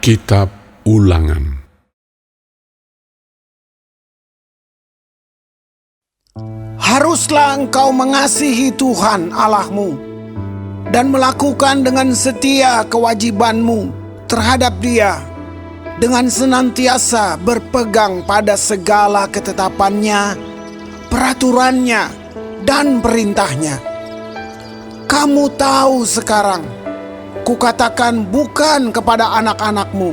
Kitab Ulangan. Haruslah engkau mengasihi Tuhan Allahmu dan melakukan dengan setia kewajibanmu terhadap Dia, dengan senantiasa berpegang pada segala ketetapannya, peraturannya, dan perintahnya. Kamu tahu sekarang, kukatakan bukan kepada anak-anakmu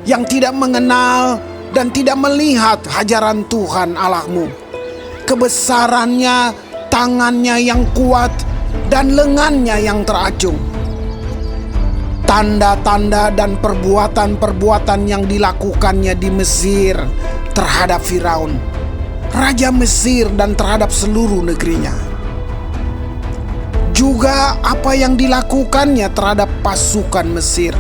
yang tidak mengenal dan tidak melihat hajaran Tuhan Allahmu, kebesarannya, tangannya yang kuat, dan lengannya yang teracung. Tanda-tanda dan perbuatan-perbuatan yang dilakukannya di Mesir terhadap Firaun, raja Mesir, dan terhadap seluruh negerinya. Juga apa yang dilakukannya terhadap pasukan Mesir,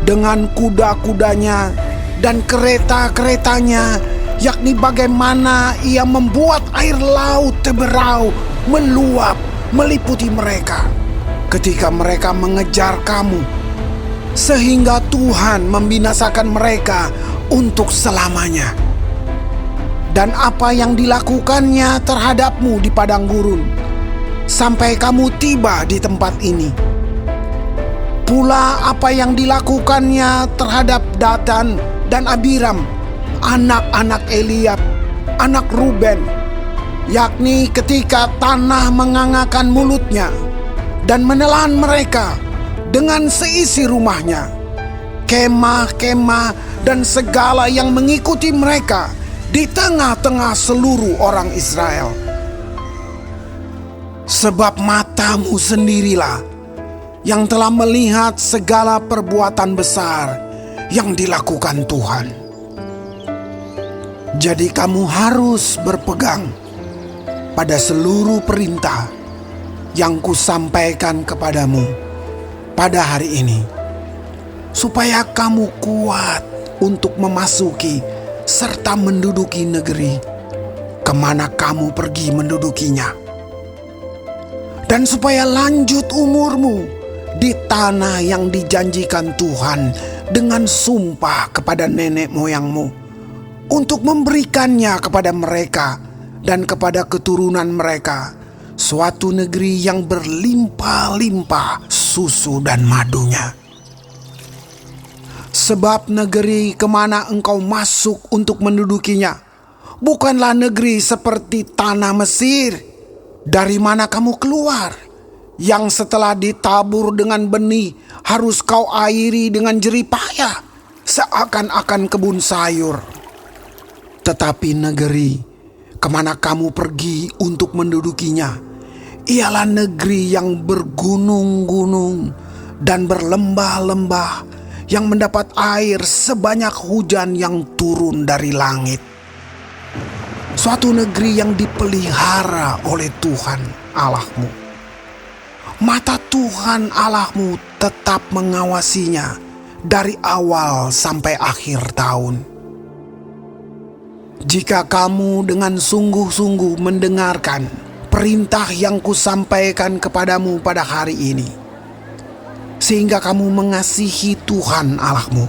dengan kuda-kudanya dan kereta-keretanya, yakni bagaimana ia membuat air laut Teberau meluap meliputi mereka ketika mereka mengejar kamu, sehingga Tuhan membinasakan mereka untuk selamanya. Dan apa yang dilakukannya terhadapmu di padang gurun sampai kamu tiba di tempat ini. Pula apa yang dilakukannya terhadap Datan dan Abiram, anak-anak Eliab, anak Ruben, yakni ketika tanah mengangakan mulutnya dan menelan mereka dengan seisi rumahnya, kemah-kemah dan segala yang mengikuti mereka di tengah-tengah seluruh orang Israel. Sebab matamu sendirilah yang telah melihat segala perbuatan besar yang dilakukan Tuhan. Jadi kamu harus berpegang pada seluruh perintah yang kusampaikan kepadamu pada hari ini, supaya kamu kuat untuk memasuki serta menduduki negeri kemana kamu pergi mendudukinya, dan supaya lanjut umurmu di tanah yang dijanjikan Tuhan dengan sumpah kepada nenek moyangmu, untuk memberikannya kepada mereka dan kepada keturunan mereka, suatu negeri yang berlimpah-limpah susu dan madunya. Sebab negeri kemana engkau masuk untuk mendudukinya bukanlah negeri seperti tanah Mesir, dari mana kamu keluar, yang setelah ditabur dengan benih harus kau airi dengan jerih payah, seakan-akan kebun sayur. Tetapi negeri kemana kamu pergi untuk mendudukinya ialah negeri yang bergunung-gunung dan berlembah-lembah, yang mendapat air sebanyak hujan yang turun dari langit. Suatu negeri yang dipelihara oleh Tuhan Allahmu. Mata Tuhan Allahmu tetap mengawasinya dari awal sampai akhir tahun. Jika kamu dengan sungguh-sungguh mendengarkan perintah yang kusampaikan kepadamu pada hari ini, sehingga kamu mengasihi Tuhan Allahmu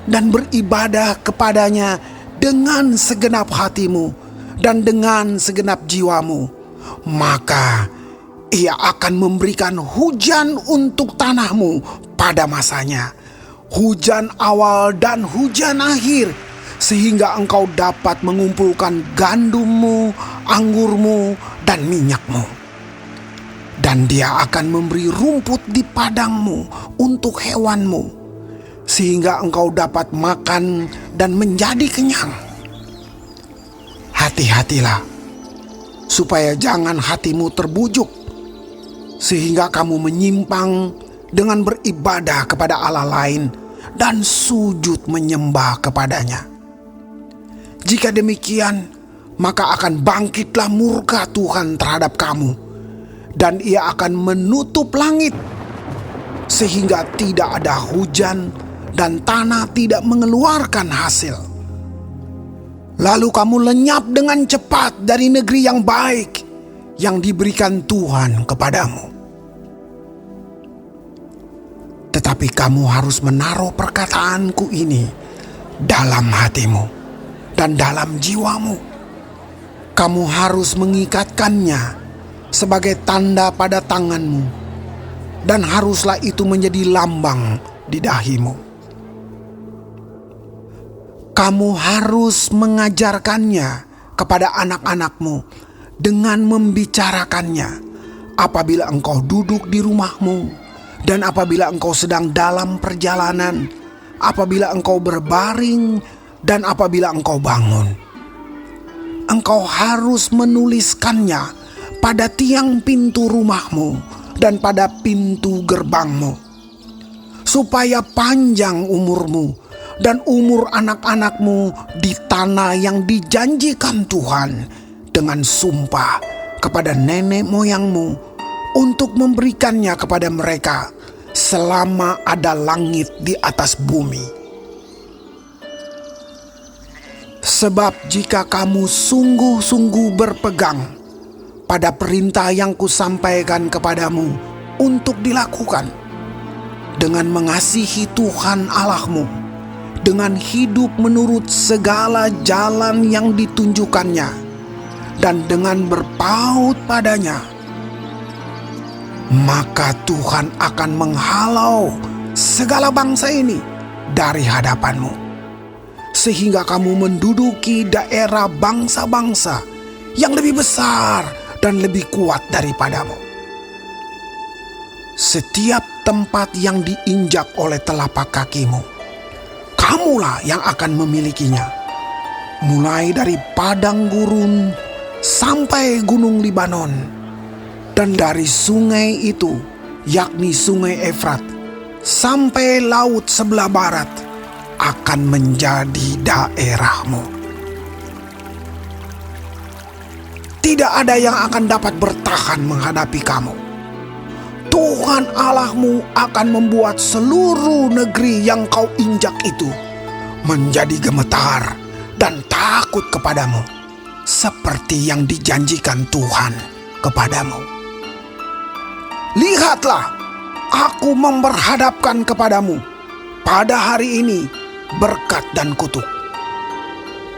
dan beribadah kepadanya dengan segenap hatimu dan dengan segenap jiwamu, maka Ia akan memberikan hujan untuk tanahmu pada masanya, hujan awal dan hujan akhir, sehingga engkau dapat mengumpulkan gandummu, anggurmu, dan minyakmu. Dan Dia akan memberi rumput di padangmu untuk hewanmu, sehingga engkau dapat makan dan menjadi kenyang. Hati-hatilah, supaya jangan hatimu terbujuk, sehingga kamu menyimpang dengan beribadah kepada Allah lain dan sujud menyembah kepadanya. Jika demikian, maka akan bangkitlah murka Tuhan terhadap kamu, dan Ia akan menutup langit sehingga tidak ada hujan dan tanah tidak mengeluarkan hasil. Lalu kamu lenyap dengan cepat dari negeri yang baik yang diberikan Tuhan kepadamu. Tetapi kamu harus menaruh perkataanku ini dalam hatimu dan dalam jiwamu. Kamu harus mengikatkannya sebagai tanda pada tanganmu, dan haruslah itu menjadi lambang di dahimu. Kamu harus mengajarkannya kepada anak-anakmu dengan membicarakannya apabila engkau duduk di rumahmu, dan apabila engkau sedang dalam perjalanan, apabila engkau berbaring, dan apabila engkau bangun. Engkau harus menuliskannya pada tiang pintu rumahmu dan pada pintu gerbangmu, supaya panjang umurmu dan umur anak-anakmu di tanah yang dijanjikan Tuhan dengan sumpah kepada nenek moyangmu untuk memberikannya kepada mereka selama ada langit di atas bumi. Sebab jika kamu sungguh-sungguh berpegang pada perintah yang kusampaikan kepadamu untuk dilakukan, dengan mengasihi Tuhan Allahmu, dengan hidup menurut segala jalan yang ditunjukkannya, dan dengan berpaut padanya, maka Tuhan akan menghalau segala bangsa ini dari hadapanmu, sehingga kamu menduduki daerah bangsa-bangsa yang lebih besar dan lebih kuat daripadamu. Setiap tempat yang diinjak oleh telapak kakimu, kamulah yang akan memilikinya, mulai dari padang gurun sampai gunung Libanon, dan dari sungai itu, yakni sungai Efrat, sampai laut sebelah barat, akan menjadi daerahmu. Tidak ada yang akan dapat bertahan menghadapi kamu. Tuhan Allahmu akan membuat seluruh negeri yang kau injak itu menjadi gemetar dan takut kepadamu, seperti yang dijanjikan Tuhan kepadamu. Lihatlah, aku memperhadapkan kepadamu pada hari ini berkat dan kutuk.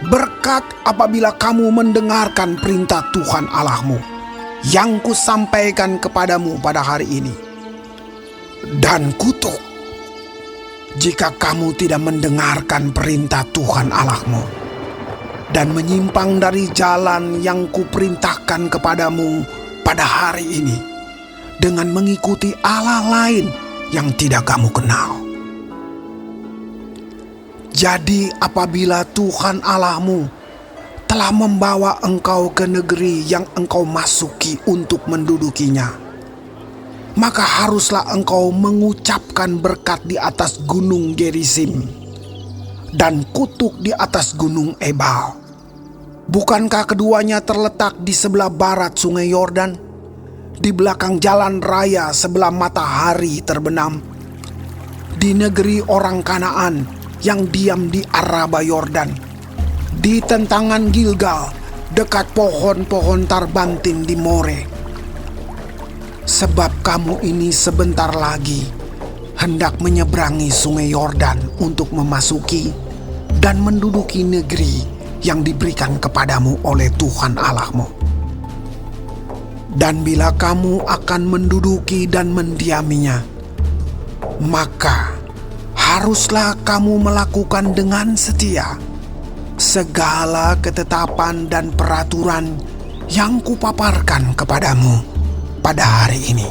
Berkat apabila kamu mendengarkan perintah Tuhan Allahmu yang kusampaikan kepadamu pada hari ini. Dan kutuk jika kamu tidak mendengarkan perintah Tuhan Allahmu dan menyimpang dari jalan yang kuperintahkan kepadamu pada hari ini, dengan mengikuti Allah lain yang tidak kamu kenal. Jadi apabila Tuhan Allahmu telah membawa engkau ke negeri yang engkau masuki untuk mendudukinya, maka haruslah engkau mengucapkan berkat di atas gunung Gerizim dan kutuk di atas gunung Ebal. Bukankah keduanya terletak di sebelah barat sungai Yordan, di belakang jalan raya sebelah matahari terbenam, di negeri orang Kanaan yang diam di Araba Yordan, di tentangan Gilgal, dekat pohon-pohon tarbantin di More? Sebab kamu ini sebentar lagi hendak menyeberangi sungai Yordan untuk memasuki dan menduduki negeri yang diberikan kepadamu oleh Tuhan Allahmu. Dan bila kamu akan menduduki dan mendiaminya, maka haruslah kamu melakukan dengan setia segala ketetapan dan peraturan yang kupaparkan kepadamu pada hari ini.